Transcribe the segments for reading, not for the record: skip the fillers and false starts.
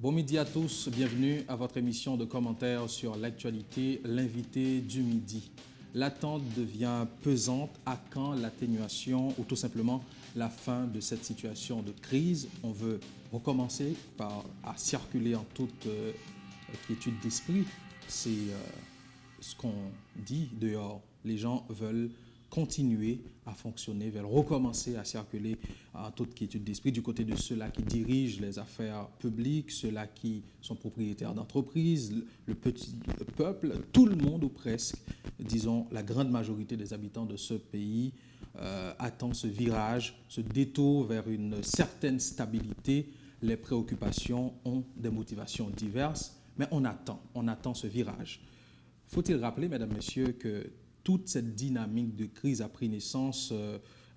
Bon midi à tous, bienvenue à votre émission de commentaires sur l'actualité, l'invité du midi. L'attente devient pesante. À quand l'atténuation ou tout simplement la fin de cette situation de crise? On veut recommencer à circuler en toute quiétude d'esprit. C'est ce qu'on dit dehors. Les gens veulent continuer à fonctionner, veulent recommencer à circuler en toute quiétude d'esprit du côté de ceux-là qui dirigent les affaires publiques, ceux-là qui sont propriétaires d'entreprises, le petit peuple, tout le monde ou presque, disons la grande majorité des habitants de ce pays attend ce virage, ce détour vers une certaine stabilité. Les préoccupations ont des motivations diverses, mais on attend ce virage. Faut-il rappeler, mesdames, messieurs, que toute cette dynamique de crise a pris naissance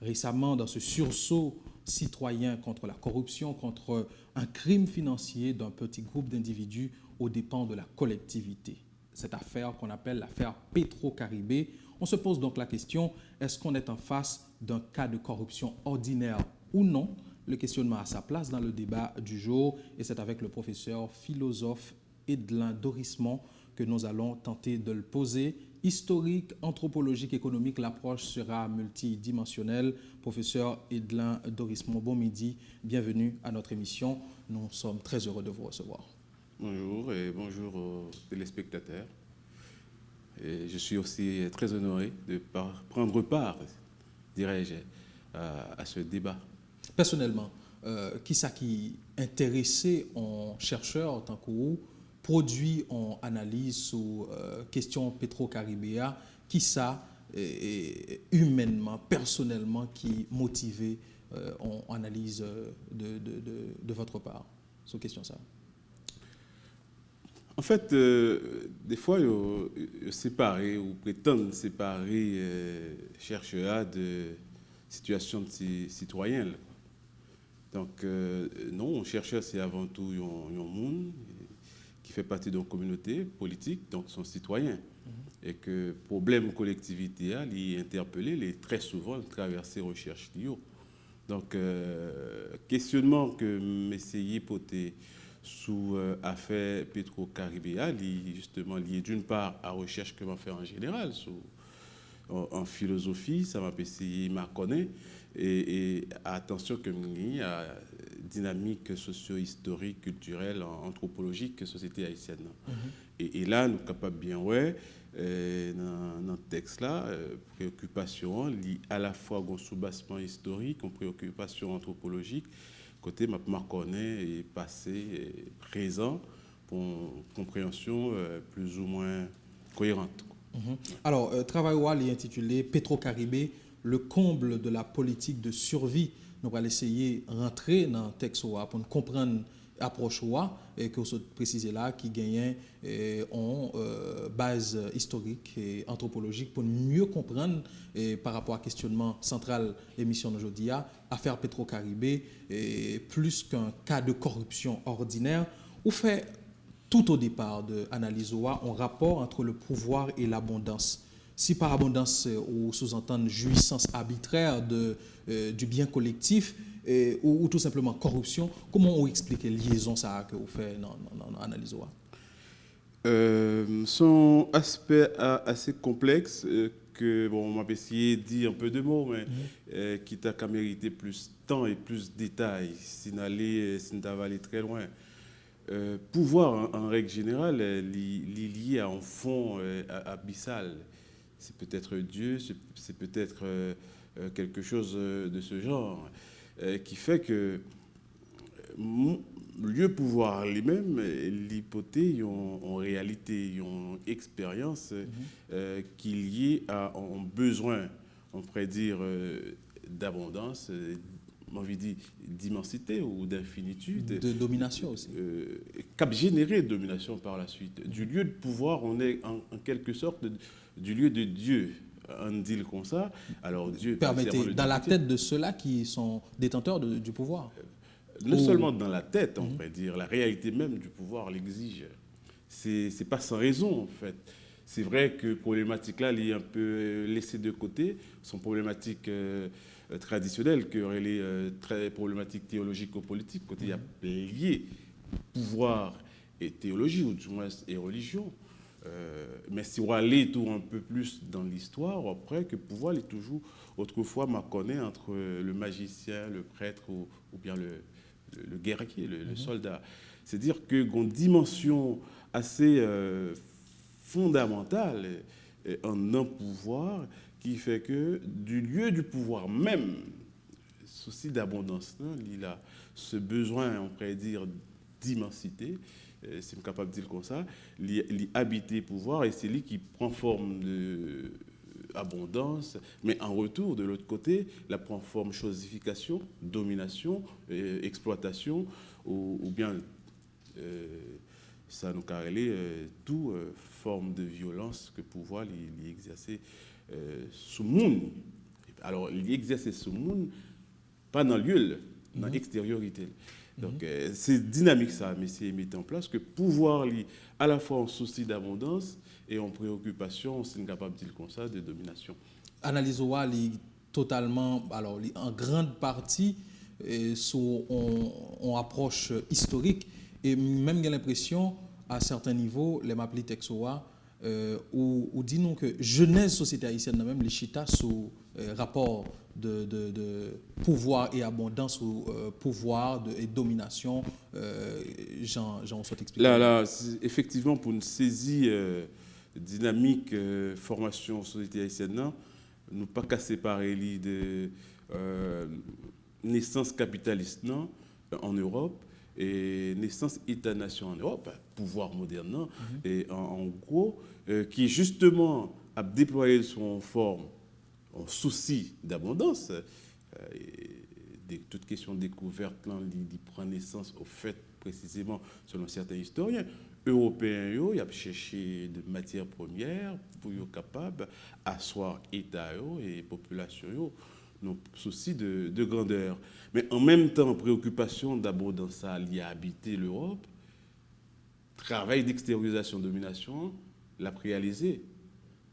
récemment dans ce sursaut citoyen contre la corruption, contre un crime financier d'un petit groupe d'individus aux dépens de la collectivité. Cette affaire qu'on appelle l'affaire Petro-Caribé. On se pose donc la question, est-ce qu'on est en face d'un cas de corruption ordinaire ou non? Le questionnement a sa place dans le débat du jour et c'est avec le professeur philosophe Edlin Dorismont que nous allons tenter de le poser. Historique, anthropologique, économique, l'approche sera multidimensionnelle. Professeur Edlin Dorismont, bon midi, bienvenue à notre émission. Nous sommes très heureux de vous recevoir. Bonjour et bonjour aux téléspectateurs. Et je suis aussi très honoré de prendre part, dirais-je, à ce débat. Personnellement, qui ça qui intéressé en chercheur en tant que vous, produit en analyse sur question Petro-Caribéa, qui ça humainement, personnellement, qui motivé en analyse de votre part sur question ça? En fait, des fois, ils séparer ou prétendent séparer chercheurs de situation de citoyens. Donc, non, un chercheur, c'est avant tout un monde qui fait partie d'une communauté politique, donc son citoyen. Et que problème collectivité a interpellé les très souvent traversées recherche liées. Donc questionnement que m'essayer porter sous affaire Petro-Caribéa, justement lié d'une part à recherche que m'a fait en général en philosophie, ça m'a essayé m'a connaît et attention que m'y à dynamique socio-historique, culturelle, anthropologique, société haïtienne. Et là, nous sommes capables bien, dans le texte là, préoccupation liée à la fois au soubassement historique, une préoccupation anthropologique, côté ma connaît et passé et présent pour une compréhension plus ou moins cohérente. Alors, travail est intitulé Petro-Caribé, le comble de la politique de survie. Nous allons essayer de rentrer dans le texte pour comprendre l'approche et que vous précisez là qui gagne en base historique et anthropologique pour mieux comprendre par rapport à questionnement central l'émission d'aujourd'hui affaire Petro-Caribé plus qu'un cas de corruption ordinaire ou fait tout au départ de l'analyse en rapport entre le pouvoir et l'abondance. Si par abondance, on sous-entend jouissance arbitraire du bien collectif ou tout simplement corruption, comment on explique la liaison ça que vous faites dans l'analyse? Son aspect assez complexe que on m'a essayé de dire un peu de mots, mais qui t'a qu'à mériter plus de temps et plus de détails, si n'avait aller très loin. Pouvoir, en règle générale, lié à un fond abyssal. C'est peut-être Dieu, c'est peut-être quelque chose de ce genre, qui fait que le pouvoir lui-même, l'hypothèse en réalité, en expérience qui est liée à un besoin, on pourrait dire, d'abondance, envie de dire d'immensité ou d'infinitude. De domination aussi. Cap générer de domination par la suite. Du lieu de pouvoir, on est en quelque sorte du lieu de Dieu. On dit comme ça. Alors Dieu permettez, dans la tête de ceux-là qui sont détenteurs du pouvoir. Non seulement dans la tête, on pourrait dire, la réalité même du pouvoir l'exige. C'est pas sans raison, en fait. C'est vrai que problématique-là, elle est un peu laissée de côté. Sont problématiques traditionnelles, qui auraient les très problématiques théologiques ou politiques, côté il y a lié pouvoir et théologie, ou du moins et religion. Mais si on allait tout un peu plus dans l'histoire, après, que pouvoir est toujours, autrefois, m'a connaît entre le magicien, le prêtre ou bien le guerrier, le soldat. C'est-à-dire que une dimension assez fondamentale en un pouvoir qui fait que du lieu du pouvoir même, souci d'abondance, il a ce besoin, on pourrait dire, d'immensité, c'est capable de dire comme ça, il habiter pouvoir et c'est lui qui prend forme d'abondance, mais en retour, de l'autre côté, la prend forme chosification, domination, exploitation, ou bien ça nous carrelait toute forme de violence que pouvoir l'exercer sous monde. Alors, il exercer sous monde, pas dans le lieu, dans l'extériorité. Donc, c'est dynamique ça, mais c'est mis en place que pouvoir, à la fois en souci d'abondance et en préoccupation, c'est capable de dire comme ça, de domination. Analyse totalement, alors en grande partie, sous on approche historique, et même j'ai l'impression, à certains niveaux, les m'appelés Texoa, ou dis-nous que Genèse société haïtienne, même les chita sous rapport de pouvoir et abondance ou pouvoir et domination, j'en souhaite expliquer. Là, effectivement, pour une saisie dynamique formation société haïtienne, nous pas qu'à séparer les de naissance capitaliste en Europe et naissance État-nation en Europe, pouvoir moderne, et en gros, qui justement a déployé son forme en souci d'abondance. Toute question découverte, il prend naissance au fait précisément, selon certains historiens, européens, ils ont cherché de matières premières pour être capables d'asseoir l'État et la population nos soucis de grandeur. Mais en même temps, préoccupation d'abondance liée à habiter l'Europe, travail d'extériorisation, domination, l'a réalisé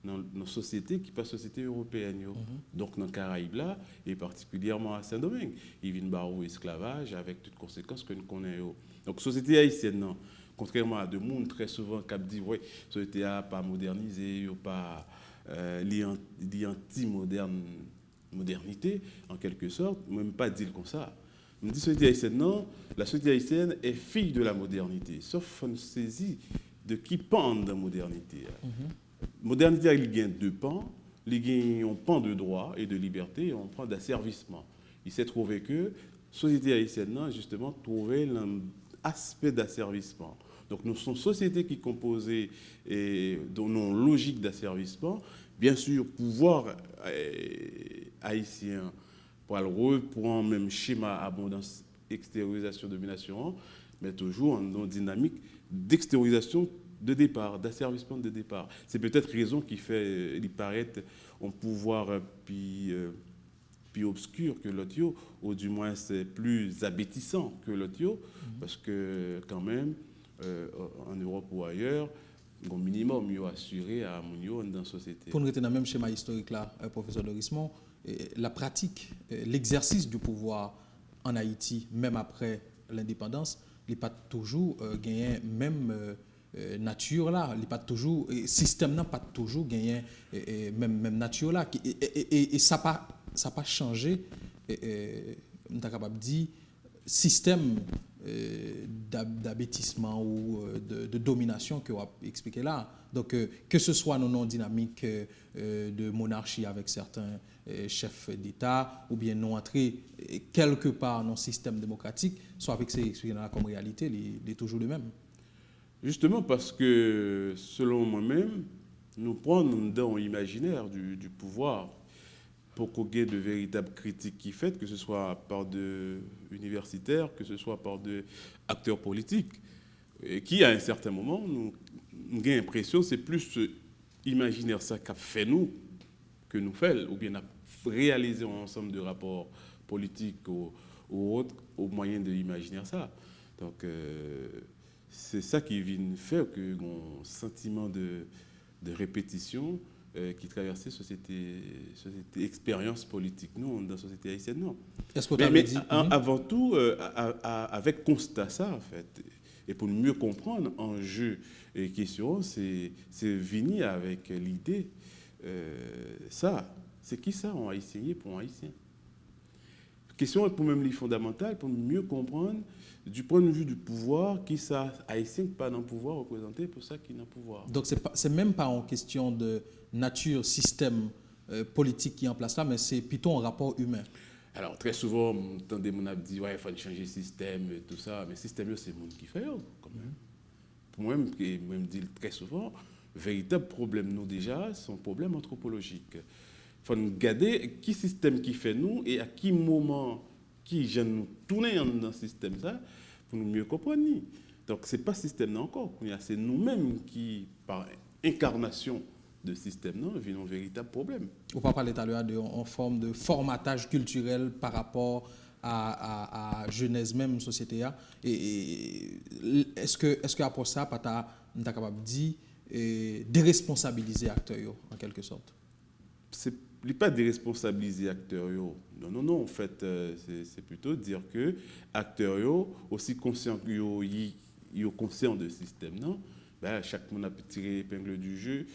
dans nos sociétés qui pas société européenne. Donc dans les Caraïbes là, et particulièrement à Saint-Domingue, il vient barreau esclavage avec toutes les conséquences que nous connaissons. Donc société haïtienne, non. Contrairement à de monde très souvent qui dit oui, société a pas modernisé, pas anti-modernité en quelque sorte, même pas dire comme ça. On dit société haïtienne, non, la société haïtienne est fille de la modernité, sauf on saisit de qui pend dans la modernité. Modernité, il y a deux pans. Il y a un pan de droit et de liberté et on prend d'asservissement. Il s'est trouvé que la société haïtienne, justement, trouvait l'aspect d'asservissement. Donc, nous sommes une société qui est composée et dont nous logique d'asservissement. Bien sûr, pouvoir haïtien, pour le reprendre même schéma abondance, extériorisation, domination, mais toujours en dynamique d'extériorisation de départ, d'asservissement de départ. C'est peut-être raison qui fait il paraît un pouvoir plus obscur que l'autre, ou du moins c'est plus abétissant que l'autre, parce que quand même, en Europe ou ailleurs, un minimum assuré à mon dans la société. Pour nous rester dans le même schéma historique là, professeur Dorismond, la pratique, l'exercice du pouvoir en Haïti, même après l'indépendance, n'est pas toujours gagné même nature là, il pas toujours système n'a pas toujours gagné même nature là et ça pas changé on est capable de dire système d'abêtissement ou de domination que on a expliqué là. Donc que ce soit nos non dynamiques de monarchie avec certains chefs d'État ou bien non entrée quelque part dans le système démocratique, soit avec ces expliqué là comme réalité, il est toujours le même. Justement parce que, selon moi-même, nous prenons dans l'imaginaire du pouvoir pour qu'on ait de véritables critiques qui fait, que ce soit par des universitaires, que ce soit par des acteurs politiques, et qui, à un certain moment, nous avons l'impression que c'est plus imaginaire ça qu'a fait nous, que nous faisons, ou bien a réalisé un ensemble de rapports politiques ou autres au moyen de imaginer ça. Donc, c'est ça qui vient faire que un sentiment de répétition qui traversait société expérience politique nous dans la société haïtienne non. Est-ce que mais avant tout avec constat ça en fait Et pour mieux comprendre enjeux et questions, c'est venir avec l'idée, ça, c'est qui ça en haïtien pour un haïtien? Question pour même les fondamentales, pour mieux comprendre du point de vue du pouvoir, qui ça haïtien pas dans le pouvoir représenté pour ça qui est dans le pouvoir. Donc, c'est même pas en question de nature, système politique qui est en place là, mais c'est plutôt un rapport humain. Alors, très souvent, on entend des gens dire ouais, il faut changer le système, et tout ça, mais le système, c'est le monde qui fait, quand même. Pour moi, je dis très souvent, le véritable problème, nous déjà, c'est un problème anthropologique. Il faut regarder qui système qui fait nous et à qui moment, qui gêne nous tourner dans ce système ça pour nous mieux comprendre. Donc, ce n'est pas le système encore, c'est nous-mêmes qui, par incarnation de système, vivons un véritable problème. On va parler tout à l'heure en forme de formatage culturel par rapport à jeunesse même société. Et est-ce qu'après ça, tu es capable de dire déresponsabiliser acteurs en quelque sorte? C'est pas déresponsabiliser acteurs. Non. En fait, c'est plutôt dire que acteurs aussi conscients qu'ils sont conscients de système, non? Ben, chaque monde a pu tirer l'épingle du jeu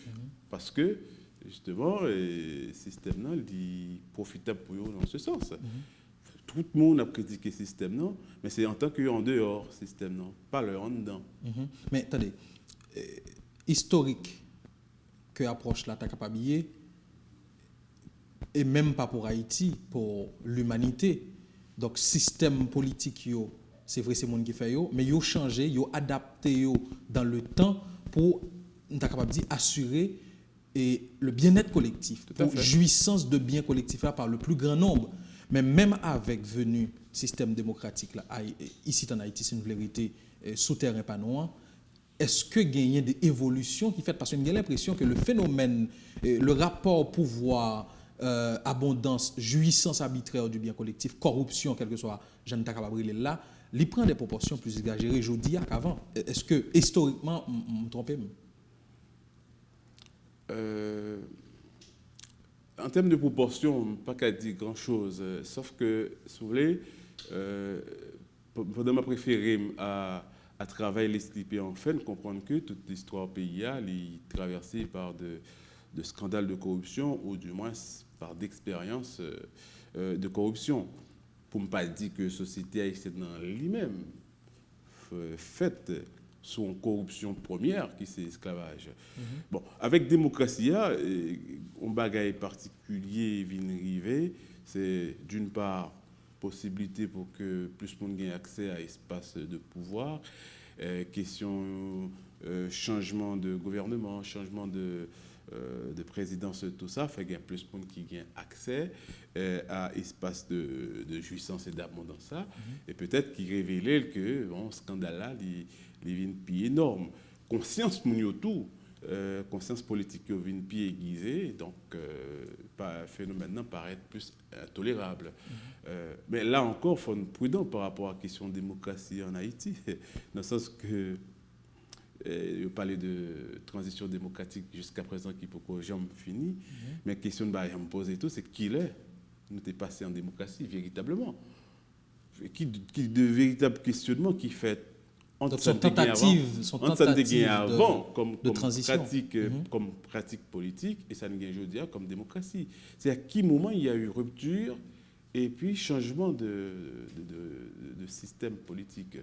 parce que justement, le système est profitable pour eux dans ce sens. Tout le monde a critiqué le système, non? Mais c'est en tant qu'en dehors du système, non? Pas leur en dedans. Mais attendez, historique que approche là, ta capable et même pas pour Haïti, pour l'humanité. Donc, système politique, c'est vrai, c'est le monde qui fait, mais ils ont changé, ils ont adapté dans le temps pour, capable de dire, assurer le bien-être collectif, pour jouissance de biens collectifs là, par le plus grand nombre. Mais même avec venu système démocratique, là, ici en Haïti, c'est une vérité souterrain pas noir. Est-ce que il y a des évolutions qui fait parce qu'on a l'impression que le phénomène, le rapport pouvoir, abondance, jouissance arbitraire du bien collectif, corruption, quel que soit, Jeanne Takababril là, il prend des proportions plus exagérées, je dis, qu'avant. Est-ce que, historiquement, je me trompe? En termes de proportions, pas qu'à dire grand-chose, sauf que, si vous voulez, pendant ma préférée à travailler les slipper en fait, comprendre que toute l'histoire pays est traversée par de scandales de corruption, ou du moins par d'expériences de corruption. Pour ne pas dire que la société haïtienne dans lui-même faite sous une corruption première qui c'est l'esclavage. Bon, avec démocratie, un bagage particulier vient arriver, c'est d'une part possibilité pour que plus de monde ait accès à l'espace de pouvoir, question changement de gouvernement, changement de présidence, tout ça, fait qu'il y a plus de monde qui gagne accès à l'espace de jouissance et d'abondance. Et peut-être qu'il révélait que bon, ce scandale-là, il vient de énorme. Conscience tout, conscience politique qui vient de aiguisée, donc le phénomène paraît plus intolérable. Mais là encore, il faut être prudent par rapport à la question de démocratie en Haïti, dans le sens que il parlait de transition démocratique jusqu'à présent qui peut que jamais fini, mais la question de me poser tout, c'est qui l'est nous t'es passé en démocratie véritablement, qui de véritables questionnements qui fait entre son tentative avant comme transition, comme pratique politique et ça nous gagne aujourd'hui comme démocratie. C'est à quel moment il y a eu rupture et puis changement de système politique.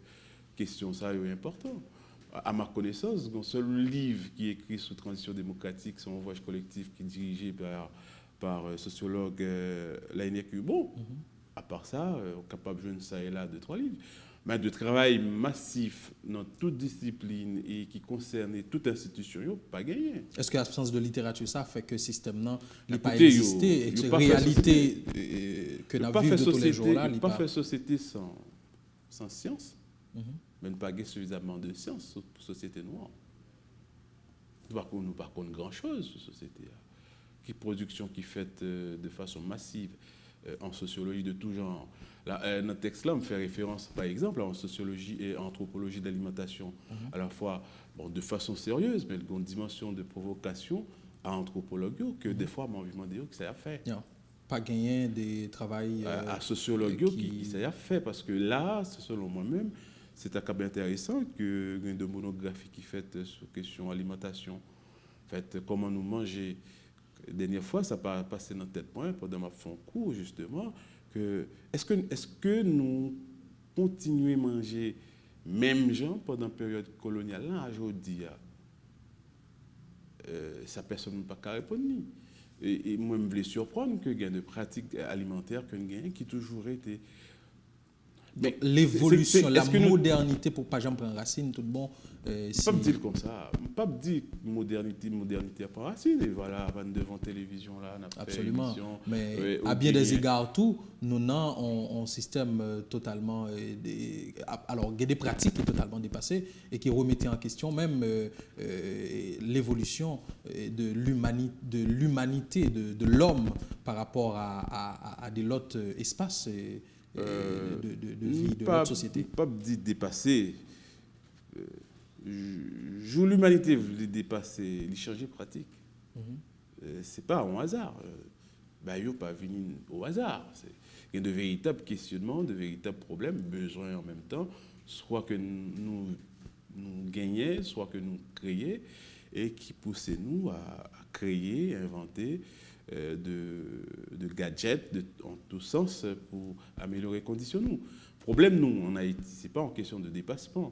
Question ça est important. À ma connaissance, un seul livre qui est écrit sur transition démocratique, c'est un voyage collectif qui est dirigé par sociologue Lainez Cubon. À part ça, on est capable de jouer ça et là 2-3 livres. Mais de travail massif dans toute discipline et qui concerne toute institution, pas gagné. Est-ce que l'absence de littérature, ça fait que le système n'a pas existé et que la réalité que nous vivons de tous les jours là, il pas fait société sans science. Même pas suffisamment de science pour la société noire. Nous par contre grand-chose sur la société. Qui production qui est faite de façon massive en sociologie de tout genre. Là, notre texte-là me fait référence, par exemple, en sociologie et anthropologie d'alimentation, à la fois de façon sérieuse, mais une dimension de provocation à anthropologue que des fois, mon envie de dire que ça a fait. Non. Pas gagner des travails à sociologue qui ça a fait, parce que là, selon moi-même, c'est intéressant que y ait de monographies qui fait sur question alimentation. En fait, comment nous manger. La dernière fois, ça a passé dans tête point pendant ma fin cours, justement, que est-ce que nous continuons à manger même gens pendant la période coloniale là, aujourd'hui, ça personne n'a pas qu'à répondre. Et moi, je me voulais surprendre que il y a des pratiques alimentaires que nous qui toujours été. Mais l'évolution, la modernité pour pas jamais prendre racine, tout bon. Pas me dire comme ça, pas me dire modernité prend racine. Et voilà, avant devant télévision là, on a fait absolument. émission, Mais à bien des égards, tout, nous avons un système totalement. Alors, il y a des pratiques qui sont totalement dépassées et qui remettaient en question même l'évolution de l'humanité, de l'homme par rapport à des autres espaces. De vie de notre société. Pas dit dépasser. L'humanité veut dépasser, les changer pratique. C'est pas un hasard. Il n'y a pas venu au hasard. Il y a de véritables questionnements, de véritables problèmes, besoins en même temps, soit que nous gagnions, soit que nous créions, et qui poussaient nous à créer, inventer de gadgets en tous sens pour améliorer les conditions. Le problème, nous, en Haïti, ce n'est pas en question de dépassement.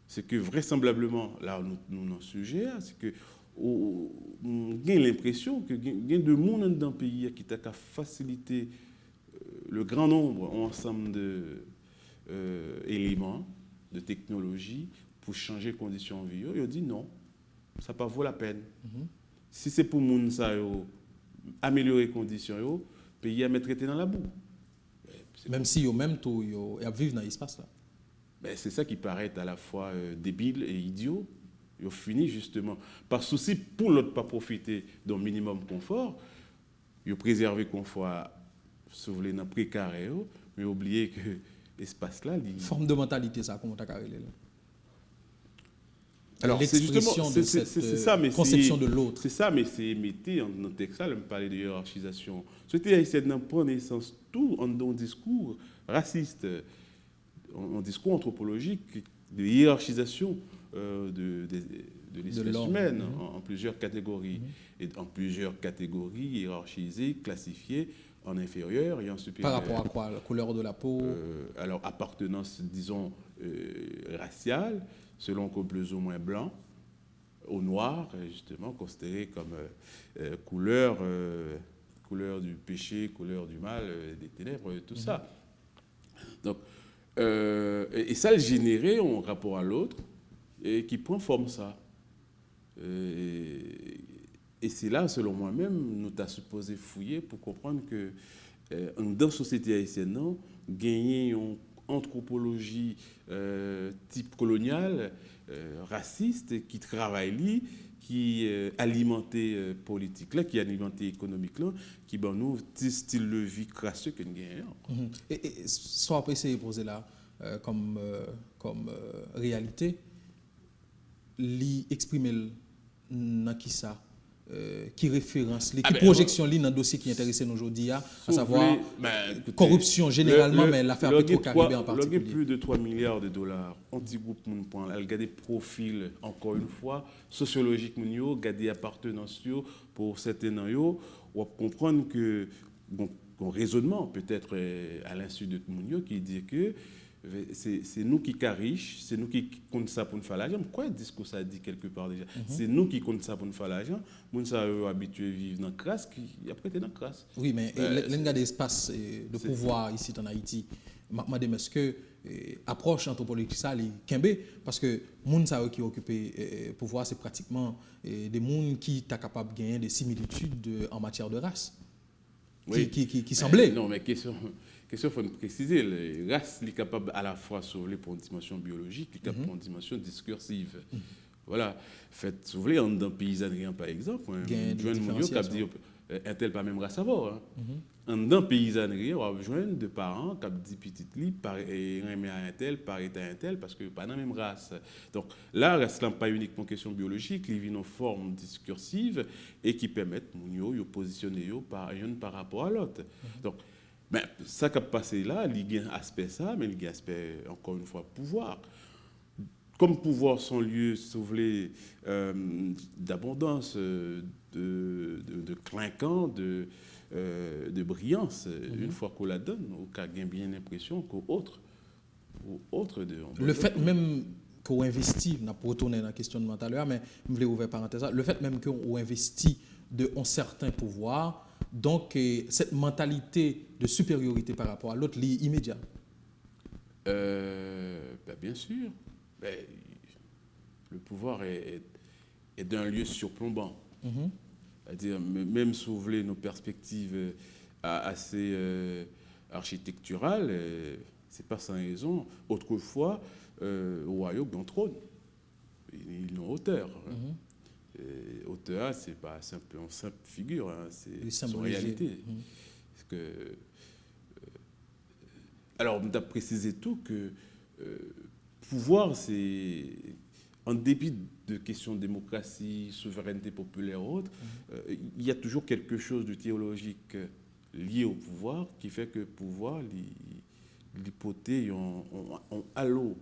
C'est que vraisemblablement, là, nous dans ce sujet, c'est que on a l'impression que il y a de monde dans le pays qui t'a faciliter le grand nombre ensemble d'éléments, de technologies pour changer les conditions de vie. Ils ont dit non, ça ne vaut pas la peine. Si c'est pour moun ça améliorer les conditions, le pays a mettre traité dans la boue. Même si eux-mêmes vivent dans l'espace là. C'est ça qui paraît à la fois débile et idiot. Ils ont fini justement par souci pour l'autre pas profiter d'un minimum confort. Ils ont préservé le confort, si vous voulez, dans le précaré, mais oublier que l'espace là. Forme de mentalité, ça, comment tu as carré là? Alors, c'est justement ça, mais conception de l'autre. C'est ça, mais c'est métier dans le texte, là, je me parlais de hiérarchisation. C'était essayer de prendre naissance tout en discours raciste, en discours anthropologique, de hiérarchisation de l'espèce humaine en plusieurs catégories. Et en plusieurs catégories hiérarchisées, classifiées en inférieur et en supérieur. Par rapport à quoi? La couleur de la peau? Alors, appartenance, disons, raciale, selon qu'on plus ou moins blanc, au noir, justement, considéré comme couleur du péché, couleur du mal, des ténèbres, tout ça. Donc, et ça le générait en rapport à l'autre, et qui prend forme ça. Et c'est là, selon moi-même, nous t'as supposé fouiller pour comprendre que dans la société haïtienne, gagner une anthropologie type coloniale, raciste, qui travaille, qui alimentait politique, là, qui alimentait économique, là, qui ben nous style de vie crasseux que nous gagnons. Et soit après c'est posé là comme réalité, exprimer dans qui ça, qui référence, qui projection dans le dossier qui intéresse nous aujourd'hui, à savoir corruption généralement, mais l'affaire Petro-Caribé en particulier. Il y a plus de 3 milliards de dollars. Anti-groupe, elle a des profils, encore une fois, sociologiques, il y a des appartenances pour certains d'entre on va comprendre que, un raisonnement peut-être à l'insu de Mounio qui dit que c'est nous qui riches, c'est nous qui comptons ça pour nous faire l'argent. Pourquoi est-ce que ça dit quelque part déjà? C'est nous qui comptons ça pour nous faire l'argent. Nous sommes habitués à vivre dans la crasse, après tu es dans la crasse. Oui, mais il y a des espaces de pouvoir ici en Haïti. Madame, est-ce que approche anthropologique ça les Kembe? Parce que les gens qui occupent le pouvoir, c'est pratiquement des gens qui sont capables de gagner des similitudes en matière de race. Oui. Qui semblaient. Non, mais question, il faut préciser, la race est capable à la fois sauver pour une dimension biologique, il est capable pour une dimension discursive. Voilà. Fait, si vous voulez, dans le paysannerie, par exemple, Joanne Mounio qui a dit un tel pas même race à voir. Dans la paysannerie, on va joindre des parents qui ont dit petit lit, remet à un tel, pareil à un tel, parce que pas dans la même race. Donc là, race n'est pas uniquement question biologique, il vit en forme discursive et qui permettent Mounio de positionner par rapport à l'autre. Donc, Mais ça qui a passé là, il y a un aspect ça, mais il y a un aspect, encore une fois, pouvoir. Comme pouvoir sont lieu, si vous voulez, d'abondance, de clinquant, de brillance, une fois qu'on la donne, on a bien l'impression qu'au autre, le fait même qu'on investit, on a pas retourné dans la question de tout à l'heure, mais je voulais ouvrir parenthèse, le fait même qu'on investit de un certain pouvoir, donc cette mentalité de supériorité par rapport à l'autre, l'immédiat. Bien sûr. Ben, le pouvoir est d'un lieu surplombant. C'est-à-dire, même si vous voulez nos perspectives assez architecturales, c'est pas sans raison. Autrefois, au royaume d'un trône, ils ont hauteur. Hauteur, c'est pas une simple figure, hein, c'est son réalité. Parce que, alors, on a précisé tout que pouvoir, c'est, en dépit de questions de démocratie, souveraineté populaire ou autre, il y a toujours quelque chose de théologique lié au pouvoir qui fait que le pouvoir, l'hypothèse, en halo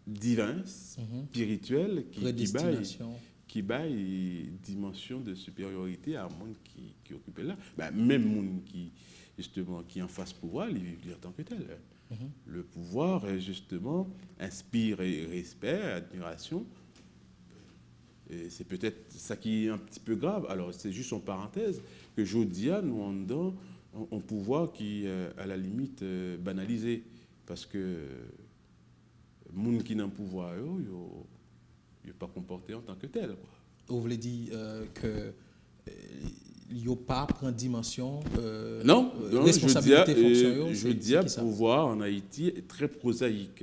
divin, spirituel, qui baille une dimension de supériorité à un monde qui occupe là. Ben, même monde qui, justement, qui en face pouvoir, il vit en tant que tel. Le pouvoir, justement, inspire respect, admiration. Et c'est peut-être ça qui est un petit peu grave. Alors, c'est juste en parenthèse que Jodia, nous, en dedans, un pouvoir qui, à la limite, banalisé. Parce que les gens qui ont un pouvoir, ils ne sont pas comportés en tant que tel. Quoi. Vous voulez dire que il n'y a pas prendre dimension non, responsabilité fonctionnelle. Je dis le pouvoir en Haïti est très prosaïque.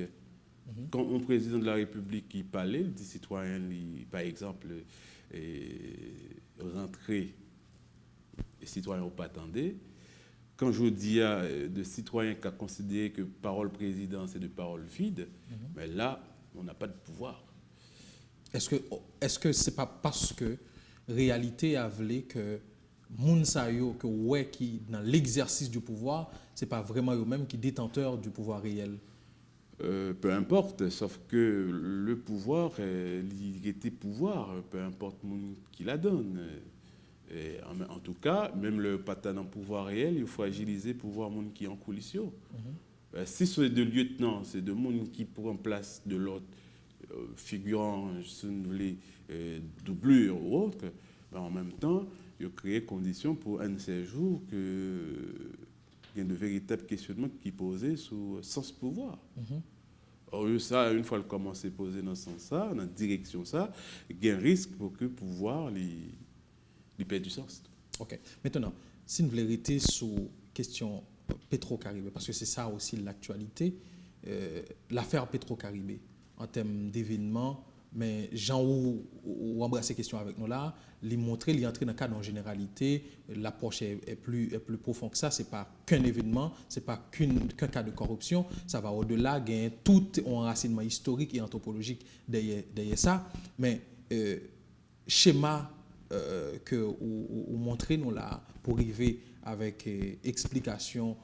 Quand un président de la République qui parlait, il dit citoyens, par exemple, rentrer, les citoyens n'ont pas attendu. Quand je dis de citoyens qui ont considéré que parole président c'est de parole vide, mais là, on n'a pas de pouvoir. Est-ce que c'est pas parce que réalité a voulu que moun sa yo que ouais qui dans l'exercice du pouvoir, c'est pas vraiment eux-mêmes qui détenteurs du pouvoir réel? Peu importe, sauf que le pouvoir, il était pouvoir, peu importe moun qui la donne. Et en tout cas, même le patin en pouvoir réel, il faut agiliser le pouvoir moun qui est en coulisses. Si c'est de lieutenant, c'est de moun qui prend place de l'autre, figurant, si vous voulez, doublure ou autre, ben en même temps, il crée conditions pour un de ces jours que il y a de véritables questionnements qui posent sur le sens pouvoir. Or, ça, une fois le commencer à poser dans ce sens-là, dans la direction ça, il y a un risque pour que le pouvoir il perd du sens. OK. Maintenant, si nous voulons rester sur la question Petro-Caribé, parce que c'est ça aussi l'actualité, l'affaire Petro-Caribé, en termes d'événements, mais Jean ou embrasser ces questions avec nous là, les montrer, les entrer dans le cadre en généralité, l'approche est plus profonde que ça, c'est pas qu'un événement, c'est pas qu'un cas de corruption, ça va au-delà, il y a tout un enracinement historique et anthropologique derrière ça, mais schéma que vous montrez nous là pour arriver avec explication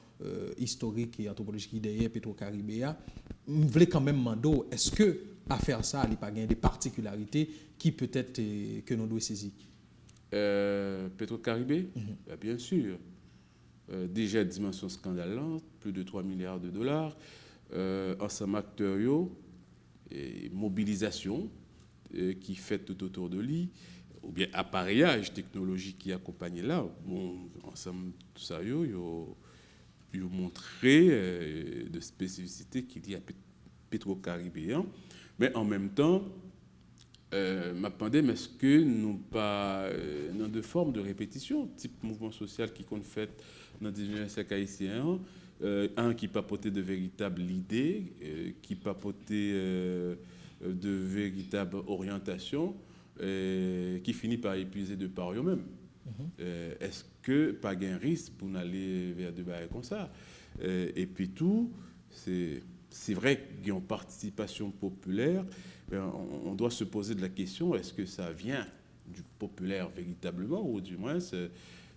historique et anthropologique derrière Petro-Caribé, je voulais quand même demander, est-ce que à faire ça, il n'y a pas des particularités qui peut-être que nous devons saisir? Petro-Caribé, bien sûr. Déjà, dimension scandalante, plus de 3 milliards de dollars. Ensemble acteurs, et mobilisation qui fait tout autour de lui, ou bien appareillage technologique qui accompagne là. Bon, ensemble, tout ça, ils ont montré de spécificités qu'il y a Petro-Caribéen. Mais en même temps, m'attendais, mais est-ce que nous pas dans de formes de répétition, type mouvement social qui compte fait dans des siècle haïtien, un qui papotait de véritables idées, qui papotait de véritables orientations, qui finit par épuiser de par eux-mêmes. Est-ce que pas un risque pour aller vers des bails comme ça? Et puis tout, c'est vrai qu'il y a une participation populaire, mais on doit se poser de la question, est-ce que ça vient du populaire véritablement, ou du moins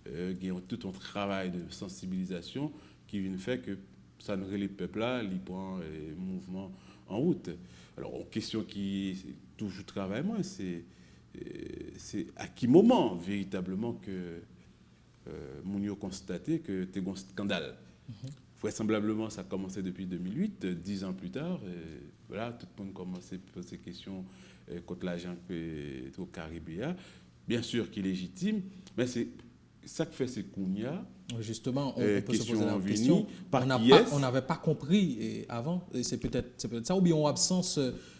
il y a tout un travail de sensibilisation qui vient faire que ça ne les peuple là, il prend le mouvement en route. Alors, une question qui toujours travaille moins, c'est à quel moment véritablement que Mounio constaté que c'était un scandale. Vraisemblablement, ça a commencé depuis 2008, 10 ans plus tard. Voilà, tout le monde commençait à poser des questions contre l'agent au Caribéa. Bien sûr qu'il est légitime, mais c'est ça que fait ces Kounia. Justement, on peut se poser la question. On n'avait pas compris avant, et c'est peut-être ça, ou bien en absence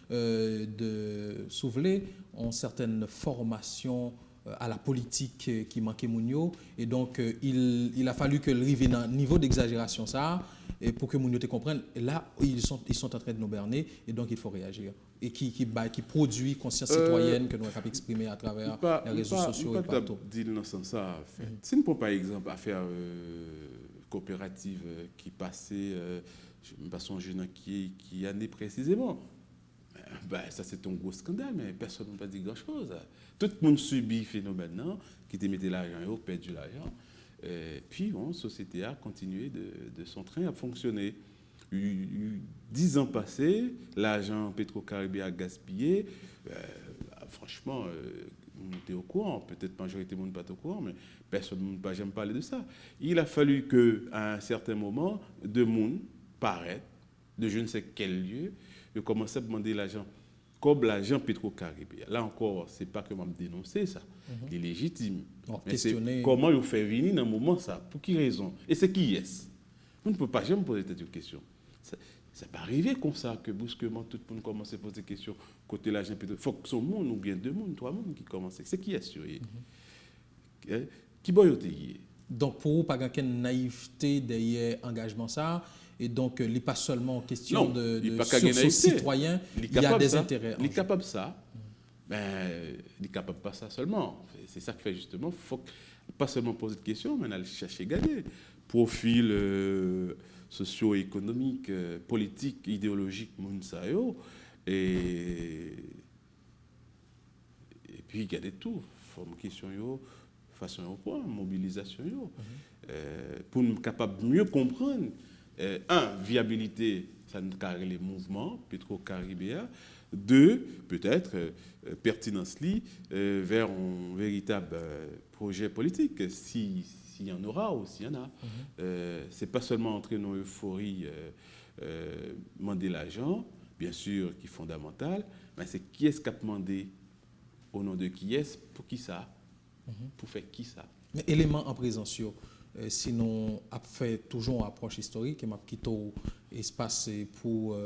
de soulever, en certaines formations à la politique qui manquait Mounio, et donc il a fallu que le rive à un niveau d'exagération ça, et pour que Mounio te comprenne. Et là, ils sont en train de nous berner, et donc il faut réagir. Et qui produit conscience citoyenne que nous avons exprimé à travers les réseaux sociaux et partout. Si nous prenons par exemple l'affaire coopérative qui passait, je ne sais pas son jeune qui année précisément, ça c'est un gros scandale, mais personne n'a pas dit grand-chose. Tout le monde subit le phénomène, non, qui te mettait l'argent, perdu l'argent. Puis, la société a continué de son train à fonctionner. 10 ans passés, l'argent Petro-Caribéen a gaspillé. Franchement, on était au courant. Peut-être la majorité du monde n'est pas au courant, mais personne n'a jamais parlé de ça. Il a fallu qu'à un certain moment, deux monde paraissent, de je ne sais quel lieu, de commencer à demander l'argent. Comme l'agent Petro-Caribéen. Là encore, ce n'est pas que je dénoncer ça. Il est légitime. Mais c'est comment il fait venir dans un moment ça. Pour quelle raison? Et c'est qui est-ce? On ne peut pas jamais poser cette question. Ça peut arriver comme ça, que brusquement, tout le monde commence à poser des questions côté l'agent Petro. Il faut que son monde, ou bien deux mondes, trois mondes qui commencent. C'est qui est-ce? Qui boyote? Donc, pour vous, pas de naïveté derrière l'engagement ça. Et donc, il n'est pas seulement question de sursaut citoyen, il y a des intérêts. Il est capable de ça, mais il n'est capable pas ça seulement. C'est ça que fait justement, il faut pas seulement poser de questions, mais aller chercher à gagner. Profil socio-économique, politique, idéologique, Mounsayo, et puis garder tout. Forme question, façon au point, mobilisation, pour nous capables de mieux comprendre. Viabilité, ça nous carré les mouvements, Petro-Caribéa. 2, peut-être, pertinence vers un véritable projet politique, s'il y en aura ou s'il y en a. C'est pas seulement entrer dans l'euphorie, demander l'argent, bien sûr, qui est fondamental, mais c'est qui est-ce qui a demandé, au nom de qui est-ce, pour qui ça, pour faire qui ça. Mais élément en présence, sinon, a fait toujours une approche historique et m'a quitté espace pour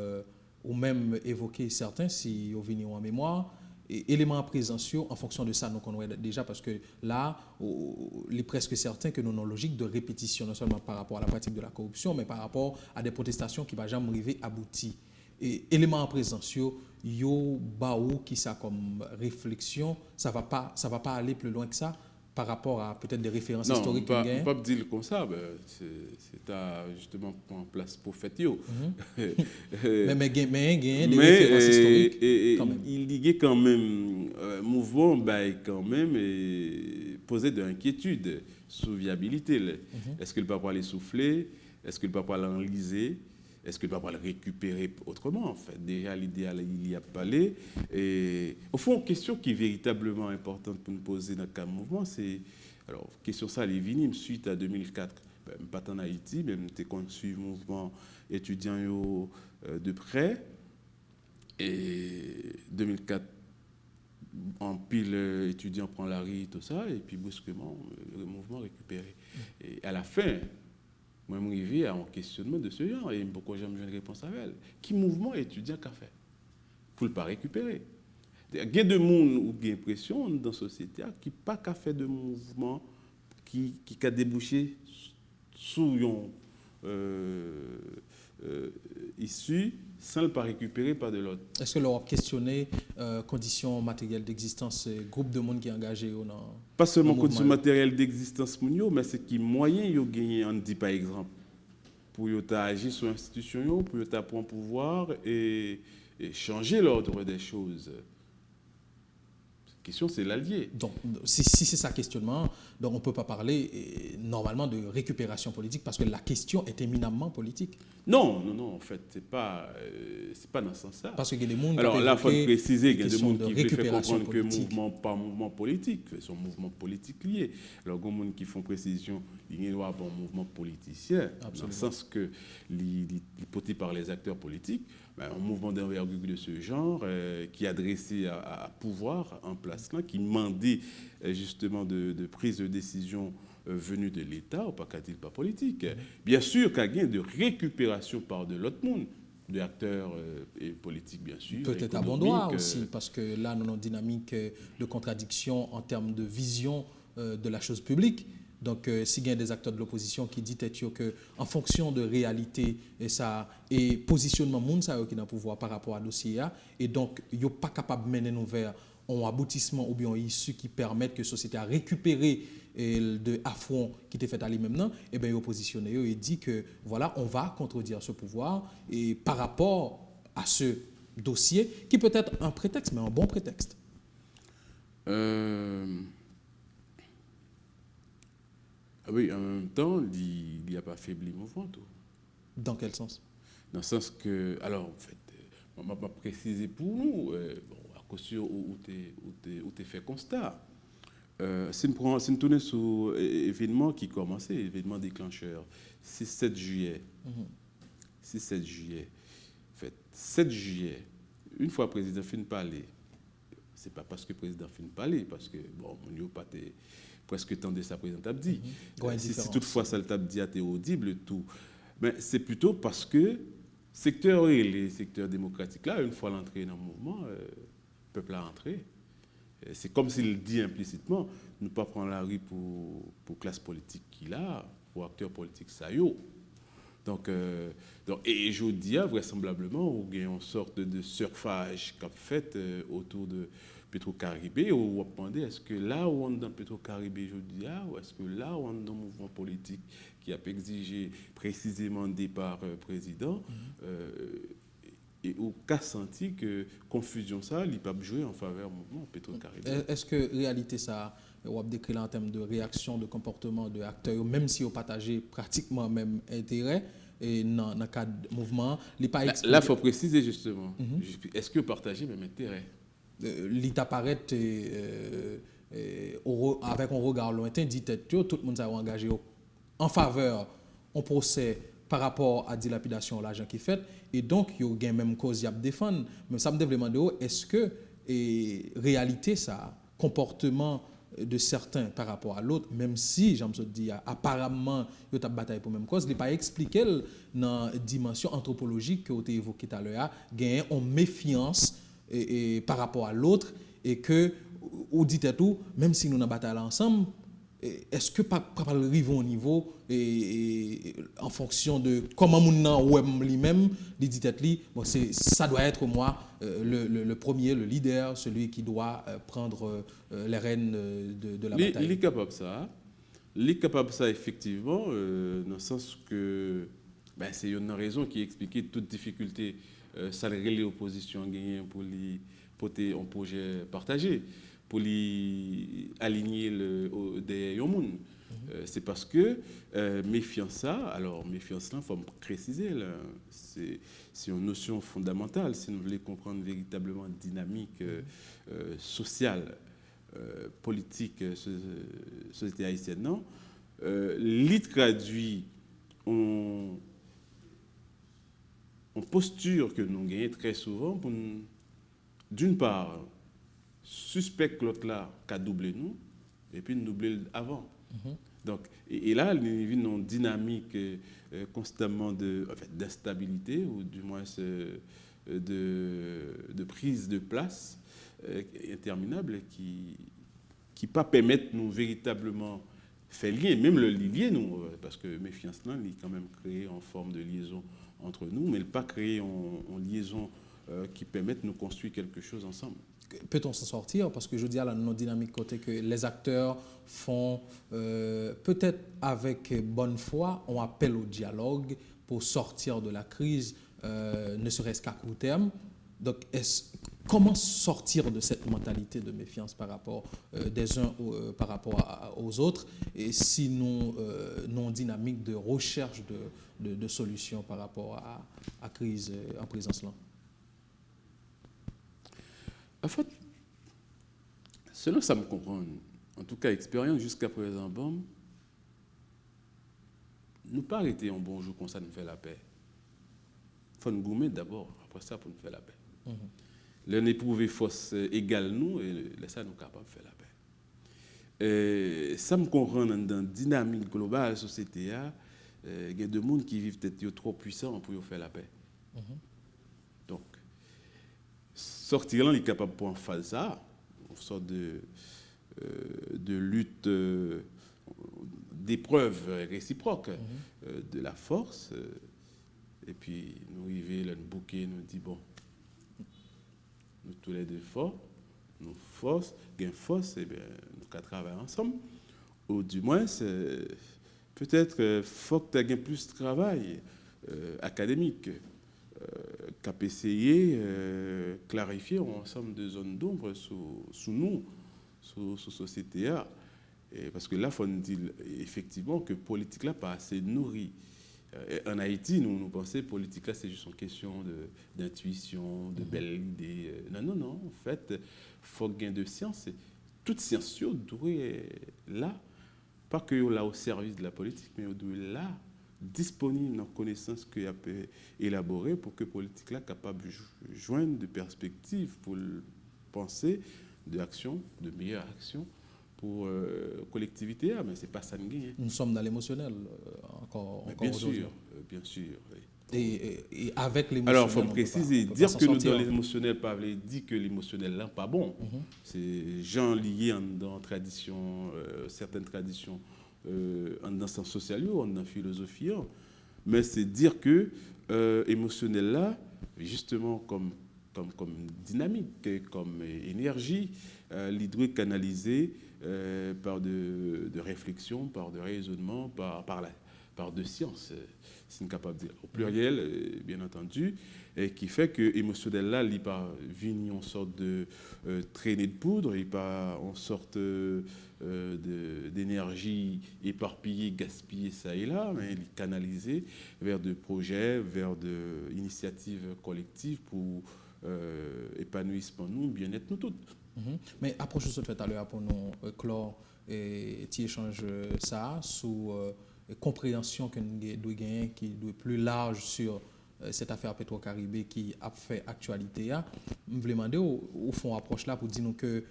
ou même évoquer certains si vous venez en mémoire. Et éléments en présence, en fonction de ça, nous connaissons déjà parce que là, il est presque certain que nous avons une logique de répétition, non seulement par rapport à la pratique de la corruption, mais par rapport à des protestations qui ne vont jamais arriver aboutir. Et éléments en présence, yo baou qui ça comme réflexion, ça va pas aller plus loin que ça. Par rapport à peut-être des références historiques qu'il y a. Non, on ne peut pas dire comme ça. C'est justement en place pour faire. Mais il y a des références historiques. Il y a quand même un mouvement quand même posé d'inquiétude sur la viabilité. Est-ce qu'il ne peut pas les souffler? Est-ce qu'il ne peut pas l'enliser? Est-ce qu'il ne peut pas le récupérer autrement? En fait, déjà, l'idéal, il y a parlé. Et au fond, une question qui est véritablement importante pour nous poser dans le mouvement, c'est... Alors, question ça, les vinyles, suite à 2004, pas en Haïti, même tu as conçu le mouvement étudiant de près. Et 2004, en pile, étudiant prend la rue, tout ça, et puis brusquement, le mouvement récupéré. Et à la fin... Moi, je suis arrivé à un questionnement de ce genre et pourquoi j'ai une réponse à elle. Qui mouvement étudiant qu'a fait pour ne pas récupérer? Il y a des gens ou des impressions dans la société qui n'ont pas fait de mouvement qui a débouché sur issu sans le pas récupérer par de l'autre. Est-ce que l'on a questionné conditions matérielles d'existence, groupe de monde qui est engagé ou non? Pas seulement conditions matérielles d'existence, mais c'est qui moyen ils ont gagné, on dit par exemple, pour agir sur l'institution, pour prendre pouvoir et changer l'ordre des choses. question, c'est l'allié. Donc, si c'est ça questionnement, donc on ne peut pas parler normalement de récupération politique parce que la question est éminemment politique. Non, en fait, c'est pas dans ce sens-là. Parce qu'il y a des gens Alors là, il faut préciser qu'il y a des gens qui veulent faire comprendre que politique. Mouvement, pas mouvement politique, c'est un mouvement politique lié. Alors, il y a des gens qui font précision, il y a un mouvement politicien, dans le sens que porté par les acteurs politiques, un mouvement d'envergure de ce genre qui est adressé à pouvoir en place là, qui demandait justement de prise de décision venue de l'État, ou pas qu'a-t-il pas politique. Bien sûr qu'il y a de récupération par de l'autre monde, des acteurs et politiques, bien sûr. Peut-être à bon droit aussi, parce que là, nous avons une dynamique de contradiction en termes de vision de la chose publique. Donc, s'il y a des acteurs de l'opposition qui disent que, en fonction de réalité et positionnement monde ça qui est dans le pouvoir par rapport à dossier, et donc, ils ne sont pas capables de mener nous vers un aboutissement ou bien une issue qui permettent que la société a récupéré de affront qui était fait à lui-même, et bien, ils ont positionné et dit que voilà, on va contredire ce pouvoir et par rapport à ce dossier qui peut être un prétexte, mais un bon prétexte. Oui, en même temps, il n'y a pas affaibli le mouvement. Tout. Dans quel sens? Dans le sens que, alors, en fait, on ne m'a pas précisé pour nous, à cause où tu fait constat. Si nous tournons sur l'événement qui commençait, l'événement déclencheur, 6-7 juillet. 6-7 juillet. En fait, 7 juillet, une fois le président finit de parler, ce n'est pas parce que le président finit de parler, parce que, bon, on n'a pas presque temps de sa présidente dit. Si toutefois ça le dit à audible tout, mais c'est plutôt parce que secteur et les secteurs démocratiques là, une fois l'entrée dans le mouvement, le peuple a entré. C'est comme s'il dit implicitement, ne pas prendre la rue pour classe politique qu'il a, pour acteurs politiques ça y est. Donc, et je dis vraisemblablement, il y a une sorte de surfage qu'a fait autour de Petro-Caribé, où on va demander est-ce que là où on est dans Petro-Caribé, je dis, ou est-ce que là où on est dans le mouvement politique qui a exigé précisément le départ président, et où qu'a senti que confusion ça, il peut jouer en faveur du mouvement Petro-Caribé. Est-ce que réalité ça, on va décrire en termes de réaction, de comportement de acteurs, même si on partage pratiquement même intérêt, et dans le cadre du mouvement, là, il faut préciser justement, est-ce que partager même intérêt? L'État paraît avec un regard lointain, dit tout le monde s'est engagé en faveur en procès par rapport à la dilapidation de l'argent qui est fait, et donc il y a même cause à défendre. Mais ça me demander est-ce que réalité ça comportement de certains par rapport à l'autre, même si, j'aime ça dire, apparemment, il y a une bataille pour la même cause, il n'est pas expliqué dans la dimension anthropologique que vous avez évoquée tout à l'heure, il y a une méfiance par rapport à l'autre, et que, vous dites tout, même si nous avons une bataille ensemble, est-ce que pas arriver au niveau en fonction de comment mon lui-même dit bon, ça doit être moi le premier, le leader, celui qui doit prendre les rênes de la bataille. Il est capable de ça. Il est capable de ça effectivement, dans le sens que c'est une raison qui explique toute difficulté salariale et opposition gagnée pour un projet partagé, pour aligner des Yomoun. C'est parce que méfiance là, il faut préciser, c'est une notion fondamentale si nous voulons comprendre véritablement la dynamique sociale, politique, société haïtienne. Non, l'île traduit en posture que nous gagnons très souvent pour d'une part suspect que l'autre là qu'a doublé nous et puis nous doubler avant. Donc, et là, il y a une dynamique constamment d'instabilité, ou du moins de prise de place interminable qui pas permettre nous véritablement faire lien, même le lien, nous, parce que méfiance là, il est quand même créé en forme de liaison entre nous, mais il pas créé en liaison qui permette de nous construire quelque chose ensemble. Peut-on s'en sortir? Parce que je dis à la non-dynamique côté que les acteurs font, peut-être avec bonne foi, on appelle au dialogue pour sortir de la crise, ne serait-ce qu'à court terme. Donc, comment sortir de cette mentalité de méfiance par rapport des uns par rapport aux autres, et sinon non dynamique de recherche de solutions par rapport à la crise en présence là? En fait, selon ça me comprend, en tout cas expérience jusqu'à présent, bon, nous pas arrêter un bon jour comme ça nous fait la paix. Il faut nous gommer d'abord, après ça pour nous faire la paix. L'un éprouver force égale nous et ça nous capable de faire la paix. Et ça me comprend dans la dynamique globale de la société, il y a des gens qui vivent peut-être trop puissants pour faire la paix. Donc, sortir là, il est capable pour en faire ça, une sorte de lutte, d'épreuve réciproque de la force. Et puis, nous arrivons là, nous bouquet, nous dit bon, nous tous les deux forts, nous force, gain force, et bien, nous qu'à travailler ensemble. Ou du moins, peut-être faut que tu aies plus de travail académique, qu'à essayer clarifier un ensemble de zones d'ombre sous nous, sous la société. Parce que là, il faut nous dire effectivement que la politique là pas assez nourrie. En Haïti, nous pensons que la politique là, c'est juste une question d'intuition, de belles idées. Non. En fait, il faut gagner de science. Toute science doit être là, pas que là au service de la politique, mais doit être là, disponible dans la connaissance qu'il a pu élaborer pour que la politique là capable de joindre des perspectives pour penser d'action, de meilleures actions pour collectivité, mais c'est pas ça. Nous sommes dans l'émotionnel encore bien sûr, bien sûr. Oui. Et avec l'émotionnel. Alors, il faut me préciser, dire que nous dans l'émotionnel, pas dire que l'émotionnel là pas bon. C'est gens liés dans tradition, certaines traditions, dans le sens social ou dans la philosophie. Mais c'est dire que émotionnel là, justement comme dynamique, comme énergie, l'hydro canalisée par de réflexion, par de raisonnement, par de science, c'est capable de dire. Au pluriel, bien entendu, et qui fait que émotionnel là, il pas venu en sorte de traînée de poudre, il pas en sorte d'énergie éparpillée, gaspillée ça et là, mais il est canalisé vers des projets, vers des initiatives collectives pour épanouissement nous, bien-être nous toutes. Mais approche ce fait à l'heure pour nous clore et tu échanges ça sous compréhension que nous doit gagner qui doit plus large sur cette affaire Petro-Caribé qui a fait actualité. Je voulais demander au fond approche là pour dire nous que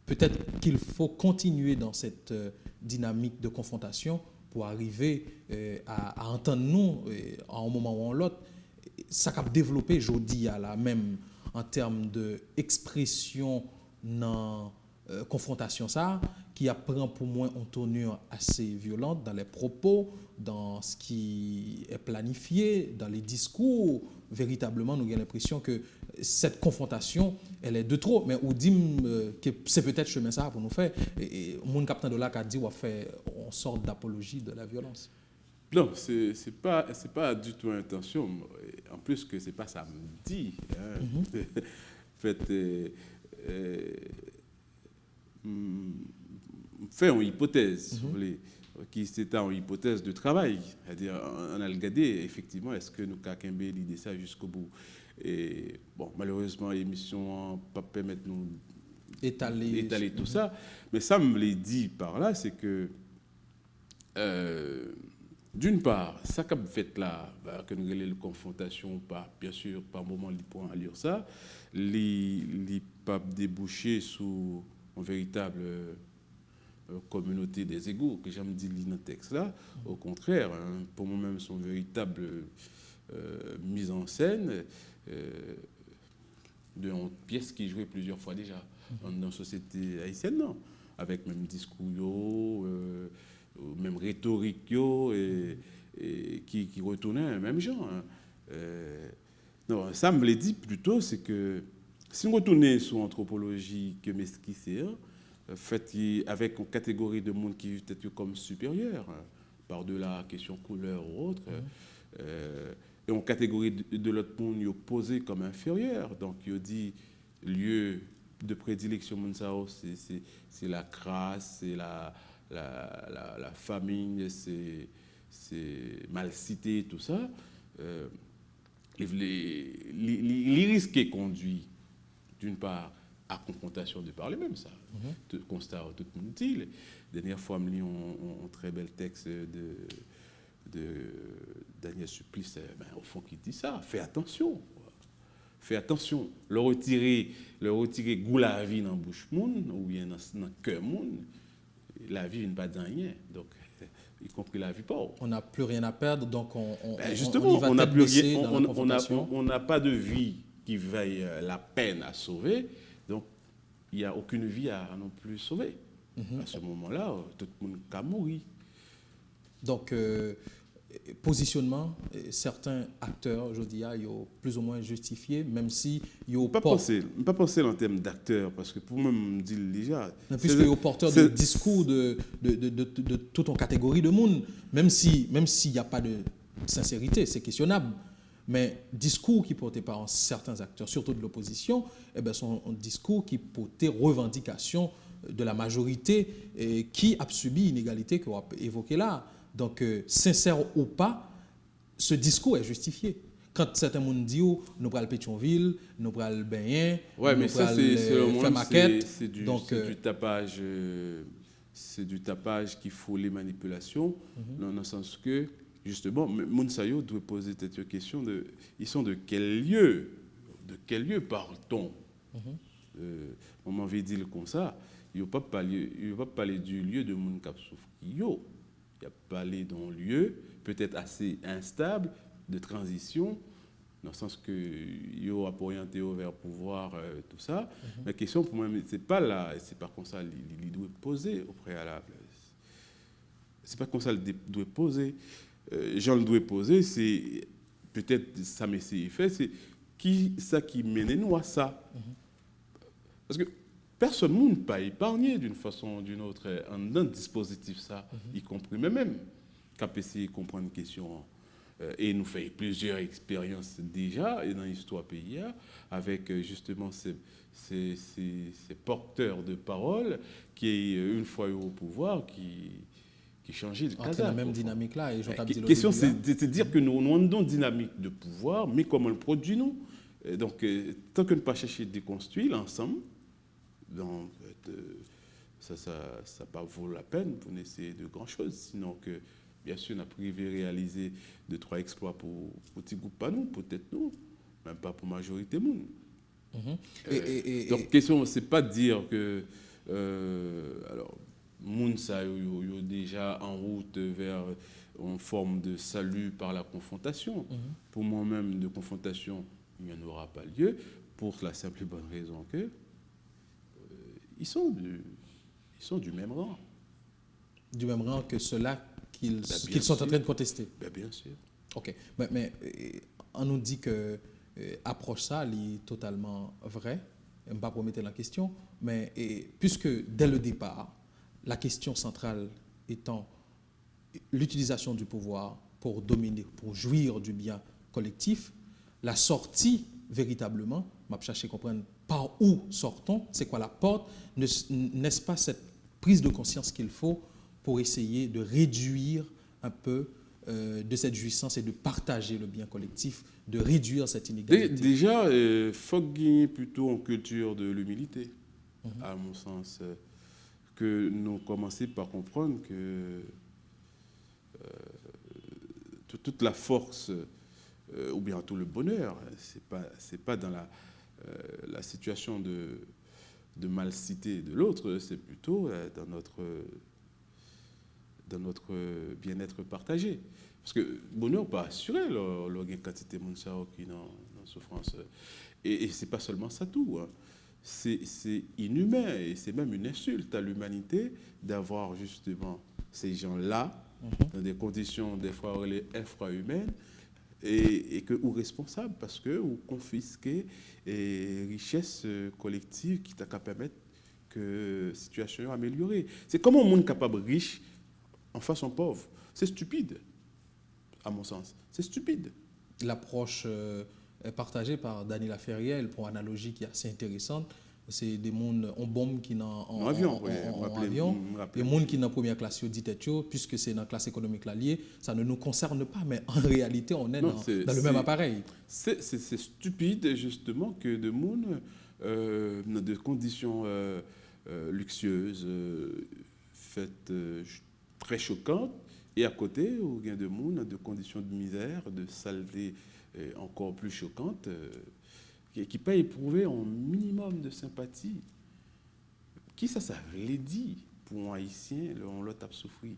peut-être qu'il faut continuer dans cette dynamique de confrontation pour arriver à entendre nous à un moment ou à l'autre. Ça a développé aujourd'hui à la même en termes d'expression dans confrontation ça qui apprend pour moi une tournure assez violente dans les propos, dans ce qui est planifié, dans les discours. Véritablement, nous avons l'impression que cette confrontation, elle est de trop. Mais on dit que c'est peut-être chemin ça pour nous faire. Et mon capitaine de là qui a dit qu'on fait une sorte d'apologie de la violence. Non, c'est pas du tout l'intention. En plus que c'est pas samedi. Fait, fait une hypothèse, vous voulez, qui c'était une hypothèse de travail. C'est-à-dire, on a regardé, effectivement, est-ce que nous avons l'idée ça jusqu'au bout. Et bon, malheureusement, l'émission ne pas permettre de nous étaler tout ça. Mais ça me l'a dit par là, c'est que d'une part, ça qu'a fait là, que nous avons la confrontation, bien sûr, par moment, il pourra lire ça, les pas déboucher sous une véritable communauté des égaux, que j'aime dire dans le texte là. Au contraire, pour moi-même, c'est une véritable mise en scène d'une pièce qui jouait plusieurs fois déjà dans la société haïtienne, non, avec même discours, même rhétorique et qui retournait le même genre. Non, ça me l'a dit plutôt, c'est que si on retournait sur l'anthropologie que m'esquissait, fait avec une catégorie de monde qui vit peut-être comme supérieur, par-delà question couleur ou autre, et en catégorie de l'autre monde, ils posé comme inférieur. Donc, ils dit lieu de prédilection, c'est la crasse, c'est la famine, c'est mal cité, tout ça. Les risques conduit, d'une part, à confrontation de par les mêmes, ça. Tout constat, tout le monde dit. La dernière fois, je lis un très bel texte de Daniel Supplice, au fond, qui dit ça. Fais attention. Fais attention. Le retirer goût la vie dans la bouche monde, ou bien dans le cœur monde, la vie n'est pas de rien. Donc, y compris la vie pauvre. On n'a plus rien à perdre, donc justement, on y va n'a tête plus baissée rien, dans la confrontation. on n'a pas de vie qui vaille la peine à sauver, donc il n'y a aucune vie à non plus sauver. À ce moment-là, tout le monde a mouru. Donc, positionnement, certains acteurs, je dis, ils ont plus ou moins justifié, même si ils ont pas penser en termes d'acteurs, parce que pour moi, je me dis déjà... Puisque ils sont porteurs de discours de toute une catégorie de monde, même s'il n'y a pas de sincérité, c'est questionnable. Mais discours qui portés par certains acteurs, surtout de l'opposition, sont un discours qui portait revendication de la majorité qui a subi l'inégalité qu'on a évoquée là. Donc, sincère ou pas, ce discours est justifié. Quand certains gens disent nous prenons Pétionville, nous prenons Benin, nous prenons maquette, c'est du tapage, qui faut les manipulations, dans le sens que justement, Mounsayo doit poser cette question de ils sont de quel lieu parle-t-on? On m'avait dit comme ça, il ne va pas parler du lieu de mon cap Soufkiyo. Il y a parlé d'un lieu peut-être assez instable de transition, dans le sens que il a orienté vers le pouvoir, tout ça. La question pour moi, c'est pas là, c'est pas comme ça il doit poser au préalable. C'est pas comme ça il doit poser. Jean le doit poser, c'est peut-être ça mais c'est fait, c'est qui mène nous à ça. Parce que personne ne peut pas épargner d'une façon ou d'une autre un dispositif, ça, y compris même, qui essayer de comprendre une question. Et nous fait plusieurs expériences déjà et dans l'histoire pays avec justement ces porteurs de parole qui, une fois au pouvoir, qui changeait de casa. La même dynamique là. Et la question, c'est de dire que nous avons une dynamique de pouvoir, mais comment le produit nous. Donc, tant que nous ne pas chercher de déconstruire ensemble, donc, ça pas vaut la peine pour essayer de grand chose. Sinon que, bien sûr, on a privé réaliser 2-3 exploits pour petit groupe pas nous, peut-être nous, même pas pour majorité monde. Donc, la question, c'est pas de dire que alors, moun ça yo déjà en route vers une forme de salut par la confrontation. Pour moi-même, de confrontation, il n'y en aura pas lieu, pour la simple et bonne raison que ils sont du même rang. Du même rang que ceux-là qu'ils sont en train de contester. Bien sûr. OK. Mais on nous dit que approche ça, est totalement vrai. Je ne vais pas promettre la question. Mais puisque dès le départ, la question centrale étant l'utilisation du pouvoir pour dominer, pour jouir du bien collectif, la sortie véritablement, je vais chercher à comprendre par où sortons, c'est quoi la porte, n'est-ce pas cette prise de conscience qu'il faut pour essayer de réduire un peu de cette jouissance et de partager le bien collectif, de réduire cette inégalité? Déjà, il faut gagner plutôt en culture de l'humilité, à mon sens, que nous commençons par comprendre que toute la force ou bien tout le bonheur, c'est pas dans la situation de mal-cité de l'autre, c'est plutôt dans notre bien-être partagé. Parce que bonheur pas assuré, la quantité de monde qui est dans souffrance. Et c'est pas seulement ça tout. Hein. C'est inhumain et c'est même une insulte à l'humanité d'avoir justement ces gens-là dans des conditions des fois infra-humaines et que ou responsables parce que ou confisquer et richesse collective qui t'a qu'à permettre que la situation soit améliorée. C'est comment un monde capable riche en façon pauvre. C'est stupide, à mon sens. C'est stupide. L'approche partagée par Daniela Ferriel, pour analogie qui est assez intéressante, c'est des mondes en bombe qui en avion, des mondes qui dans première classe dit puisque c'est dans la classe économique liée, ça ne nous concerne pas, mais en réalité on est dans le même appareil. C'est stupide justement que de monde dans des conditions luxueuses, faites très choquantes, et à côté, il y a des monde dans des conditions de misère, de saleté encore plus choquantes, qui peut éprouver un minimum de sympathie. Qui ça veut dire pour un Haïtien, on l'a souffert.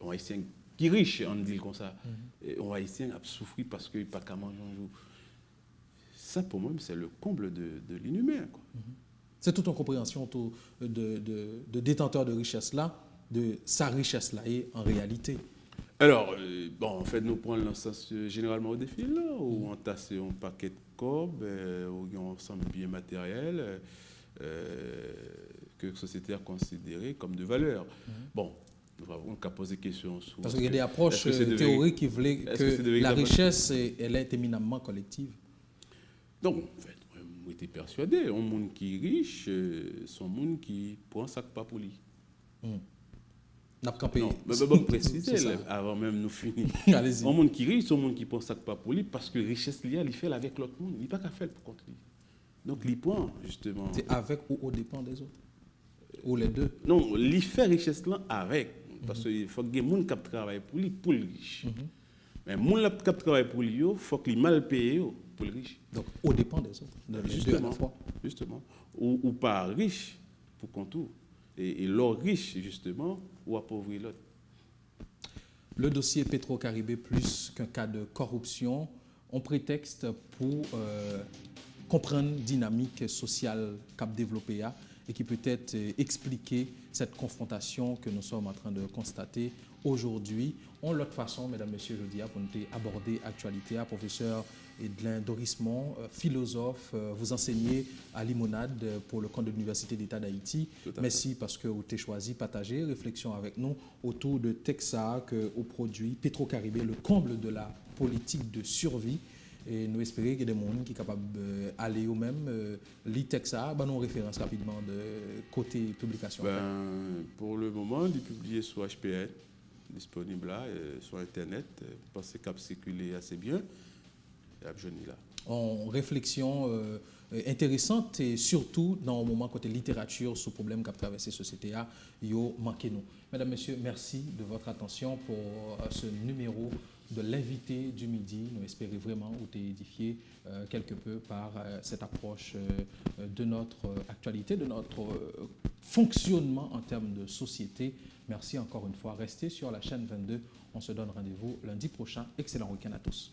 Un Haïtien qui est riche, on dit comme ça. Un Haïtien a souffert parce qu'il n'a pas qu'à manger un jour. Ça, pour moi, c'est le comble de l'inhumain. C'est toute une compréhension de détenteur de richesse-là, de sa richesse-là, et en réalité. Alors, en fait, nous prenons le sens généralement au défi, là, où on tasse un paquet de corbes, où on ensemble de biens matériels que la société a considérés comme de valeur. Bon, on a posé question sur... Parce qu'il y a des approches théoriques qui voulaient que la richesse, elle est éminemment collective. Donc, en fait, moi, j'étais persuadé, un monde qui est riche, c'est un monde qui prend ça pas pour lui. Non, mais bon, préciser avant même nous finir. Allez-y. Un monde qui riche, c'est un monde qui pense ça pas pour lui parce que la richesse liée, il fait avec l'autre monde. Il n'a pas qu'à faire pour contre lui. Donc, il prend justement. C'est avec ou au dépend des autres. Ou les deux. Non, il fait richesse là avec. Parce qu'il faut que les gens qui travaillent pour lui, pour le riche. Mais les gens qui travaillent pour lui, il faut qu'ils mal payé pour le riche. Donc, au dépend des autres. Les deux à la fois. Justement. Ou pas riche pour contour. Et l'or riche, justement, ou appauvrir l'autre. Le dossier Petro-Caribé, plus qu'un cas de corruption, on prétexte pour comprendre la dynamique sociale qu'a développée et qui peut-être expliquer cette confrontation que nous sommes en train de constater aujourd'hui. En l'autre façon, mesdames, messieurs, je dis pour nous aborder l'actualité, professeur Edlin Dorismont, philosophe, vous enseignez à Limonade pour le compte de l'Université d'État d'Haïti. Merci parce que vous avez choisi partager réflexion avec nous autour de Texas au produit Petro-Caribé, le comble de la politique de survie. Et nous espérons qu'il y a des gens qui sont capables d'aller eux-mêmes lire Texas. Nous référence rapidement de côté publication. Pour le moment, il est publié sur HPN, disponible là, sur Internet. Je pense qu'il a circulé assez bien. En réflexion intéressante et surtout dans un moment côté littérature sur le problème qu'a traversé la société, il manqué nous. Mesdames, Messieurs, merci de votre attention pour ce numéro de l'invité du midi. Nous espérons vraiment vous édifier quelque peu par cette approche de notre actualité, de notre fonctionnement en termes de société. Merci encore une fois. Restez sur la chaîne 22. On se donne rendez-vous lundi prochain. Excellent week-end à tous.